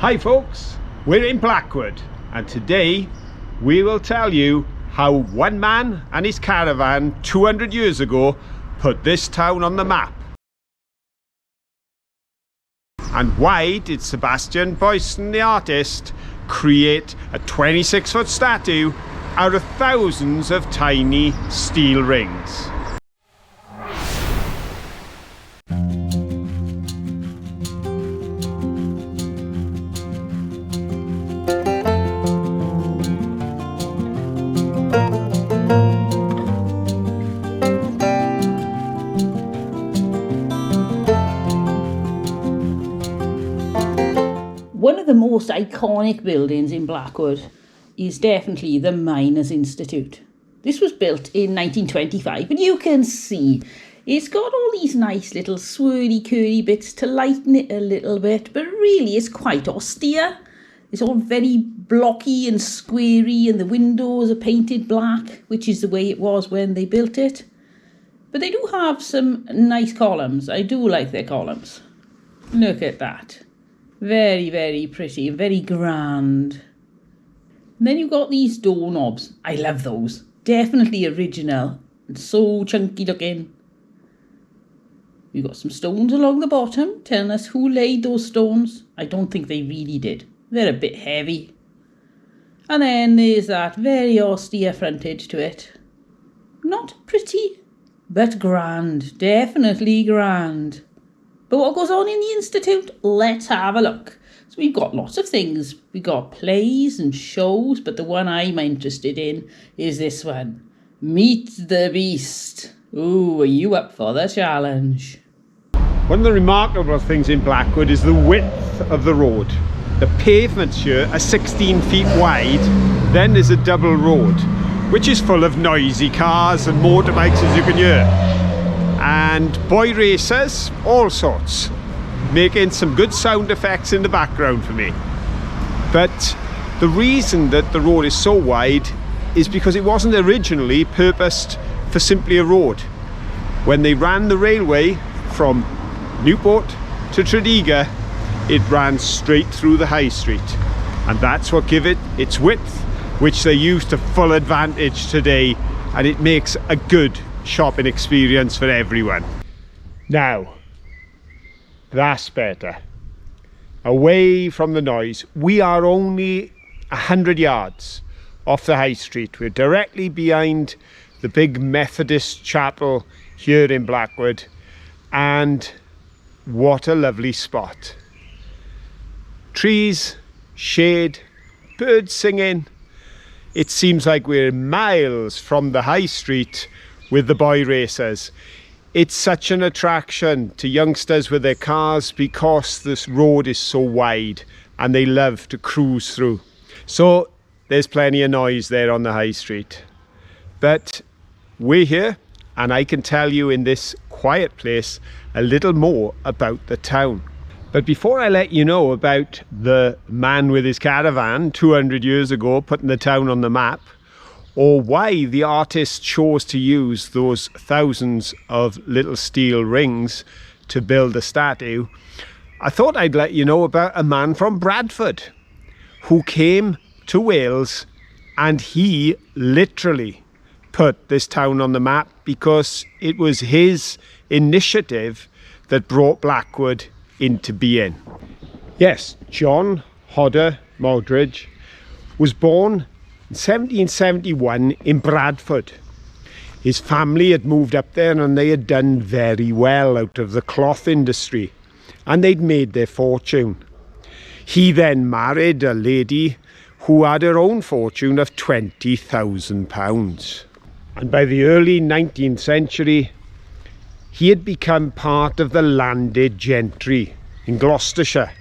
Hi folks, we're in Blackwood and today we will tell you how one man and his caravan 200 years ago put this town on the map. And why did Sebastian Boyson, the artist, create a 26-foot statue out of thousands of tiny steel rings? One of the most iconic buildings in Blackwood is definitely the Miners' Institute. This was built in 1925 and you can see it's got all these nice little swirly curly bits to lighten it a little bit, but really it's quite austere. It's all very blocky and squarey and the windows are painted black, which is the way it was when they built it. But they do have some nice columns. I do like their columns. Look at that. Very, very pretty, very grand. And then you've got these doorknobs. I love those. Definitely original. And so chunky looking. You've got some stones along the bottom, telling us who laid those stones. I don't think they really did. They're a bit heavy. And then there's that very austere frontage to it. Not pretty, but grand. Definitely grand. But what goes on in the Institute? Let's have a look. So we've got lots of things. We've got plays and shows, but the one I'm interested in is this one. Meet the Beast. Ooh, are you up for the challenge? One of the remarkable things in Blackwood is the width of the road. The pavements here are 16 feet wide, then there's a double road, which is full of noisy cars and motorbikes, as you can hear. And boy racers, all sorts, making some good sound effects in the background for me. But the reason that the road is so wide is because it wasn't originally purposed for simply a road. When they ran the railway from Newport to Tredegar, it ran straight through the high street, and that's what gave it its width, which they use to full advantage today, and it makes a good shopping experience for everyone. Now, that's better. Away from the noise. We are only 100 yards off the high street. We're directly behind the big Methodist chapel here in Blackwood, and what a lovely spot. Trees, shade, birds singing. It seems like we're miles from the high street with the boy racers. It's such an attraction to youngsters with their cars because this road is so wide and they love to cruise through. So there's plenty of noise there on the high street. But we're here and I can tell you in this quiet place a little more about the town. But before I let you know about the man with his caravan 200 years ago putting the town on the map, or why the artist chose to use those thousands of little steel rings to build a statue, I thought I'd let you know about a man from Bradford who came to Wales and he literally put this town on the map because it was his initiative that brought Blackwood into being. Yes, John Hodder Modridge was born in 1771 in Bradford. His family had moved up there and they had done very well out of the cloth industry and they'd made their fortune. He then married a lady who had her own fortune of £20,000. And by the early 19th century, he had become part of the landed gentry in Gloucestershire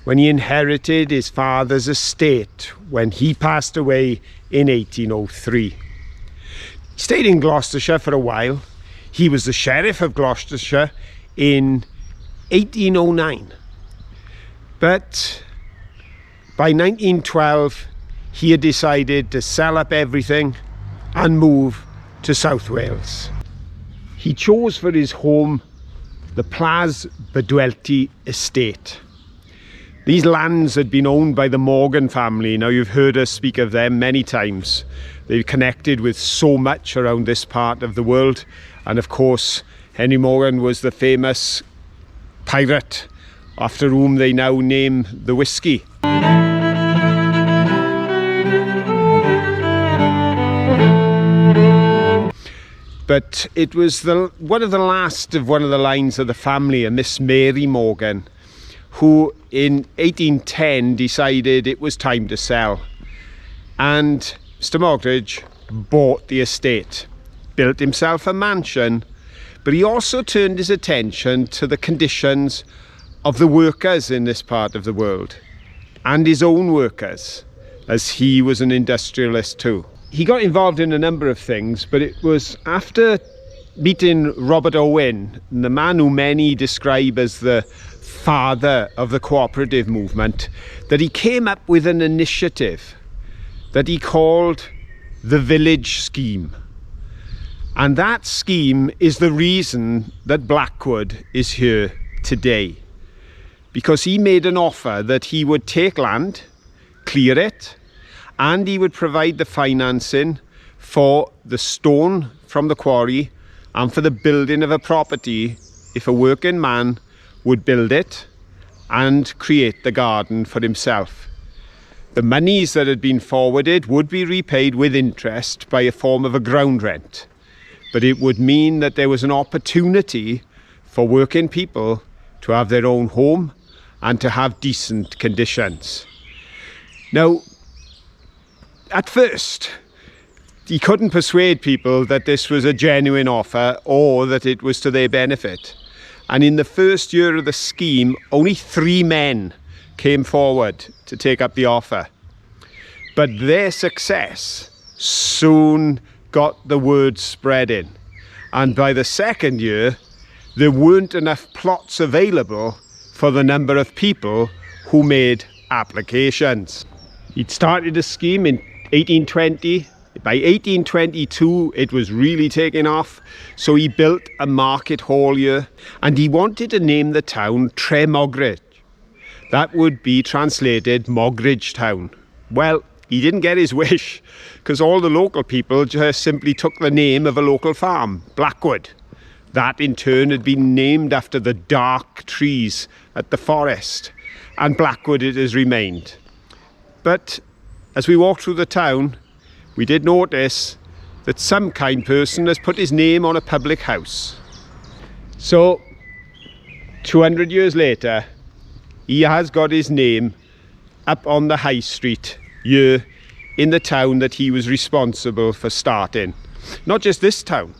when he inherited his father's estate when he passed away in 1803. He stayed in Gloucestershire for a while. He was the Sheriff of Gloucestershire in 1809. But by 1912, he had decided to sell up everything and move to South Wales. He chose for his home the Plas Bedwellty estate. These lands had been owned by the Morgan family. Now, you've heard us speak of them many times. They've connected with so much around this part of the world. And of course, Henry Morgan was the famous pirate after whom they now name the whiskey. But it was one of the last of one of the lines of the family, a Miss Mary Morgan, who in 1810 decided it was time to sell. And Mr. Moggridge bought the estate, built himself a mansion, but he also turned his attention to the conditions of the workers in this part of the world, and his own workers, as he was an industrialist too. He got involved in a number of things, but it was after meeting Robert Owen, the man who many describe as the father of the cooperative movement, that he came up with an initiative that he called the Village Scheme. And that scheme is the reason that Blackwood is here today, because he made an offer that he would take land, clear it, and he would provide the financing for the stone from the quarry and for the building of a property if a working man would build it and create the garden for himself. The monies that had been forwarded would be repaid with interest by a form of a ground rent, but it would mean that there was an opportunity for working people to have their own home and to have decent conditions. Now, at first, he couldn't persuade people that this was a genuine offer or that it was to their benefit. And in the first year of the scheme, only 3 men came forward to take up the offer. But their success soon got the word spreading. And by the second year, there weren't enough plots available for the number of people who made applications. He'd started the scheme in 1820. By 1822, it was really taking off. So he built a market hall here, and he wanted to name the town Tre Moggridge. That would be translated Moggridge Town. Well, he didn't get his wish, because all the local people just simply took the name of a local farm, Blackwood. That in turn had been named after the dark trees at the forest, and Blackwood it has remained. But as we walked through the town, we did notice that some kind person has put his name on a public house. So 200 years later, he has got his name up on the high street here in the town that he was responsible for starting. Not just this town.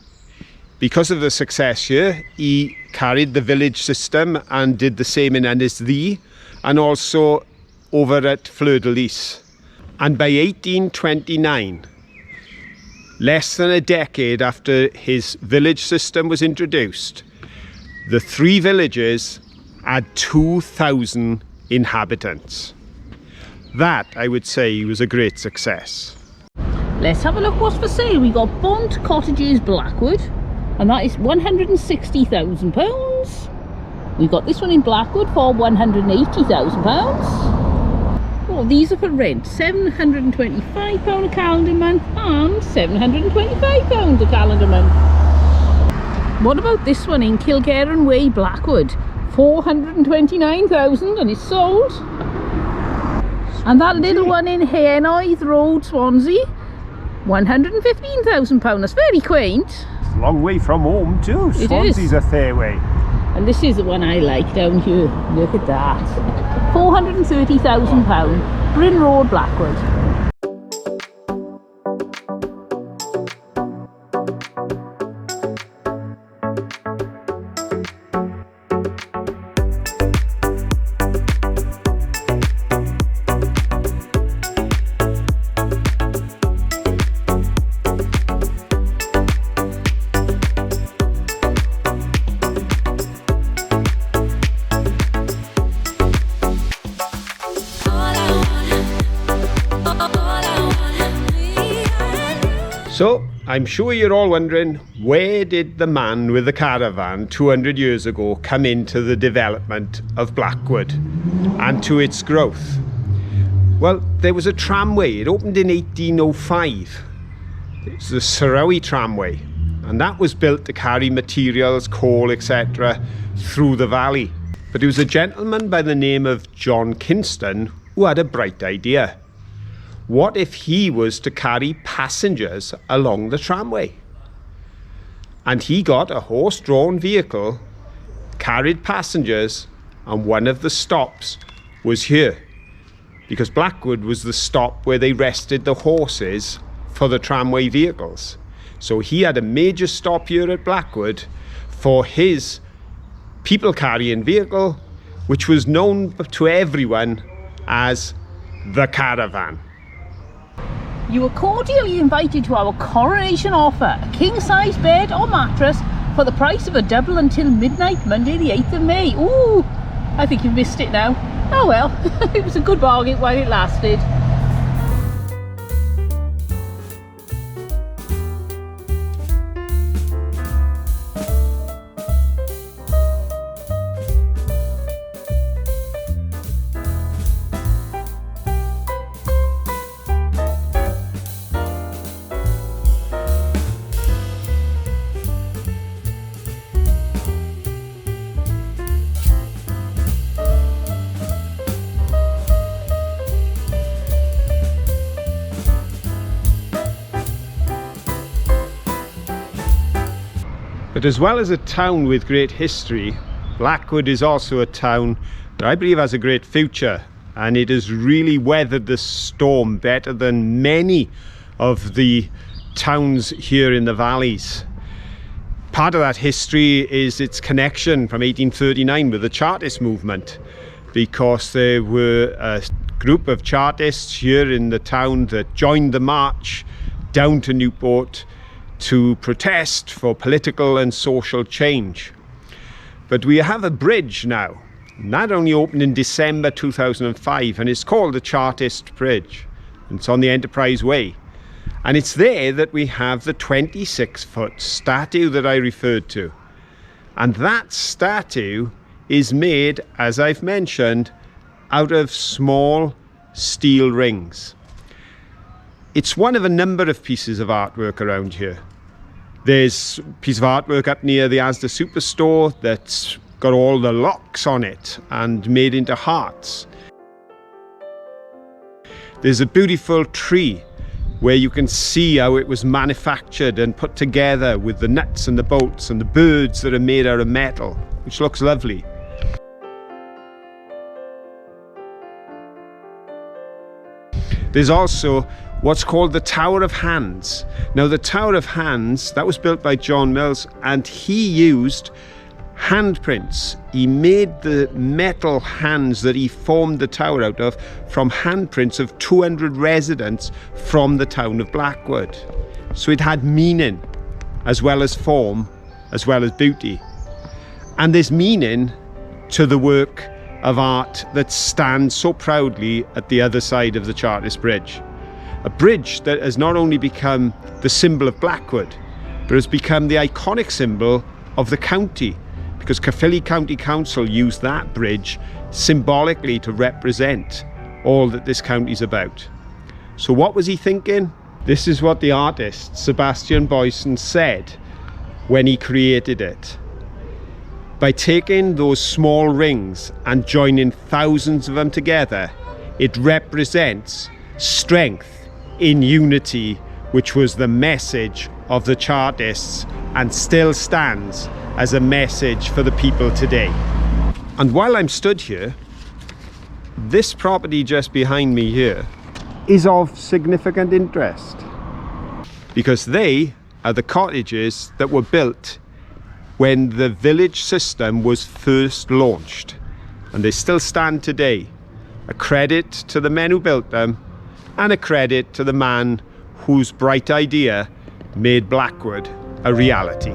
Because of the success here, he carried the village system and did the same in Ennisdhu and also over at Fleur-de-Lys. And by 1829, less than a decade after his village system was introduced, the 3 villages had 2,000 inhabitants. That, I would say, was a great success. Let's have a look what's for sale. We got Bont Cottages Blackwood, and that is £160,000. We got this one in Blackwood for £180,000. Oh, these are for rent. £725 a calendar month and £725 a calendar month. What about this one in Kilgarran Way, Blackwood? £429,000 and it's sold. And that little one in Haenoedd Road, Swansea, £115,000. That's very quaint. It's a long way from home too. Swansea's a fair way. And this is the one I like down here. Look at that. £430,000. Bryn Road, Blackwood. So I'm sure you're all wondering, where did the man with the caravan 200 years ago come into the development of Blackwood and to its growth? Well, there was a tramway. It opened in 1805. It's the Sarawi tramway, and that was built to carry materials, coal, etc. through the valley. But there was a gentleman by the name of John Kinston who had a bright idea. What if he was to carry passengers along the tramway? And he got a horse-drawn vehicle, carried passengers, and one of the stops was here, because Blackwood was the stop where they rested the horses for the tramway vehicles. So he had a major stop here at Blackwood for his people carrying vehicle, which was known to everyone as the caravan. You are cordially invited to our coronation offer, a king-size bed or mattress for the price of a double until midnight, Monday the 8th of May. Ooh, I think you've missed it now. Oh well, it was a good bargain while it lasted. But as well as a town with great history, Blackwood is also a town that I believe has a great future, and it has really weathered the storm better than many of the towns here in the valleys. Part of that history is its connection from 1839 with the Chartist movement, because there were a group of Chartists here in the town that joined the march down to Newport to protest for political and social change. But we have a bridge now, and that only opened in December 2005, and it's called the Chartist Bridge. It's on the Enterprise Way, and it's there that we have the 26-foot statue that I referred to. And that statue is made, as I've mentioned, out of small steel rings. It's one of a number of pieces of artwork around here. There's a piece of artwork up near the Asda Superstore that's got all the locks on it and made into hearts. There's a beautiful tree where you can see how it was manufactured and put together with the nuts and the bolts and the birds that are made out of metal, which looks lovely. There's also what's called the Tower of Hands. Now the Tower of Hands, that was built by John Mills, and he used handprints. He made the metal hands that he formed the tower out of from handprints of 200 residents from the town of Blackwood. So it had meaning as well as form, as well as beauty. And there's meaning to the work of art that stands so proudly at the other side of the Chartist Bridge. A bridge that has not only become the symbol of Blackwood, but has become the iconic symbol of the county, because Caerphilly County Council used that bridge symbolically to represent all that this county's about. So what was he thinking? This is what the artist Sebastian Boyson said when he created it. By taking those small rings and joining thousands of them together, it represents strength in unity, which was the message of the Chartists and still stands as a message for the people today. And while I'm stood here, this property just behind me here is of significant interest, because they are the cottages that were built when the village system was first launched, and they still stand today. A credit to the men who built them, and a credit to the man whose bright idea made Blackwood a reality.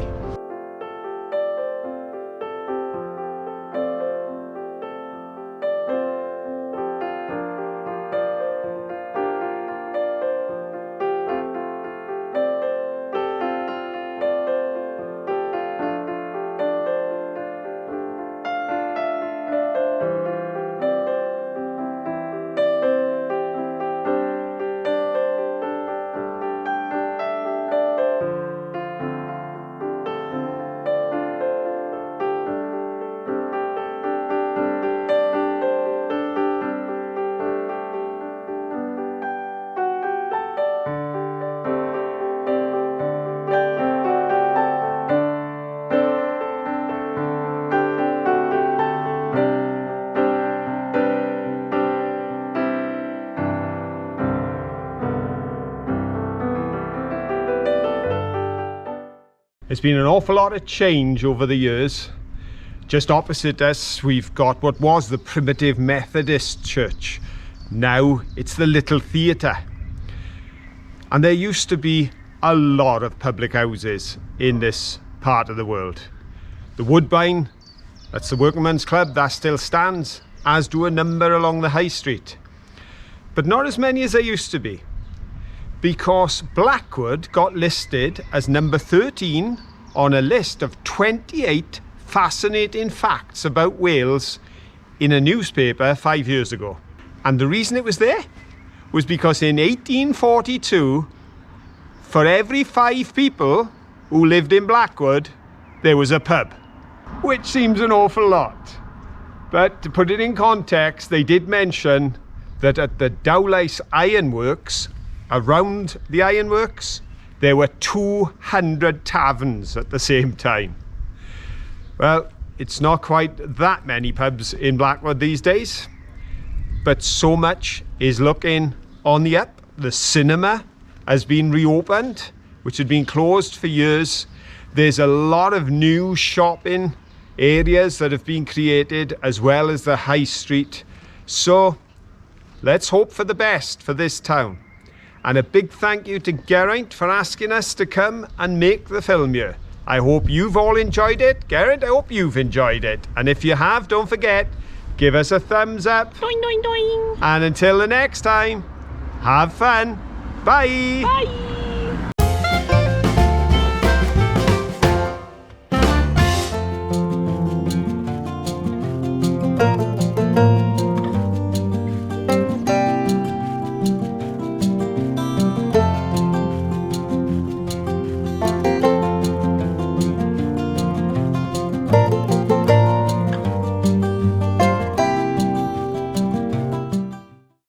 There's been an awful lot of change over the years. Just opposite us, we've got what was the primitive Methodist church. Now it's the Little Theatre. And there used to be a lot of public houses in this part of the world. The Woodbine, that's the Workingmen's Club, that still stands, as do a number along the High Street. But not as many as there used to be, because Blackwood got listed as number 13 on a list of 28 fascinating facts about Wales in a newspaper 5 years ago. And the reason it was there was because in 1842, for every 5 people who lived in Blackwood, there was a pub, which seems an awful lot. But to put it in context, they did mention that at the Dowlais Ironworks, around the ironworks, there were 200 taverns at the same time. Well, it's not quite that many pubs in Blackwood these days, but so much is looking on the up. The cinema has been reopened, which had been closed for years. There's a lot of new shopping areas that have been created, as well as the high street. So let's hope for the best for this town. And a big thank you to Geraint for asking us to come and make the film here. I hope you've all enjoyed it. Geraint, I hope you've enjoyed it. And if you have, don't forget, give us a thumbs up. Doing, doing, doing. And until the next time, have fun. Bye. Bye.